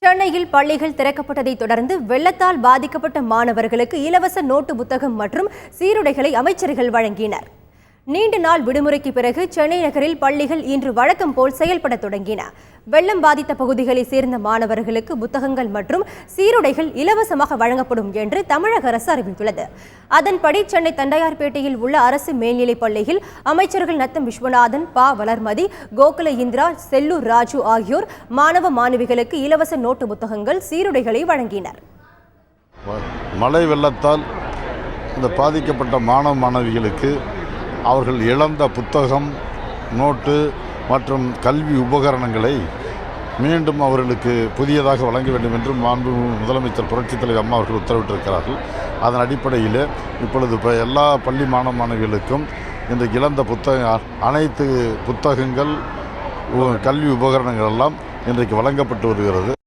சென்னையில் பள்ளிகள் திறக்கப்பட்டதை தொடர்ந்து வெள்ளத்தால் பாதிக்கப்பட்ட மாணவர்களுக்கு இலவச நோட்டு புத்தகம் மற்றும் சீருடைகளை அமைச்சர்கள் வழங்கினர். நீண்ட நாள் விடுமுறைக்கு பிறகு சென்னை நகரில் பள்ளிகள் இன்று வழக்கம் போல் செயல்பட தொடங்கின. வெள்ளம் பாதித்த பகுதிகளை சேர்ந்த மாணவர்களுக்கு புத்தகங்கள் மற்றும் சீருடைகள் இலவசமாக வழங்கப்படும் என்று தமிழக அரசு அறிவித்துள்ளது. அதன்படி சென்னை தண்டையார்பேட்டையில் உள்ள அரசு மேல்நிலைப் பள்ளியில் அமைச்சர்கள் நத்தம் விஸ்வநாதன், ப. வளர்மதி, கோகுல இந்திரா, செல்லூர் ராஜு ஆகியோர் மாணவ மாணவிகளுக்கு இலவச நோட்டு புத்தகங்கள், சீருடைகளை வழங்கினர். மழை வெள்ளத்தால் இந்த பாதிக்கப்பட்ட மாணவ மாணவிகளுக்கு அவர்கள் இழந்த புத்தகம், நோட்டு மற்றும் கல்வி உபகரணங்களை மீண்டும் அவர்களுக்கு புதியதாக வழங்க வேண்டும் என்று மாண்பு முதலமைச்சர் புரட்சித் தலைவர் அம்மா அவர்கள் உத்தரவிட்டிருக்கிறார்கள். அதன் அடிப்படையில் இப்பொழுது எல்லா பள்ளி மாணவ மாணவிகளுக்கும் இந்த இழந்த அனைத்து புத்தகங்கள், கல்வி உபகரணங்கள் எல்லாம் இன்றைக்கு வழங்கப்பட்டு வருகிறது.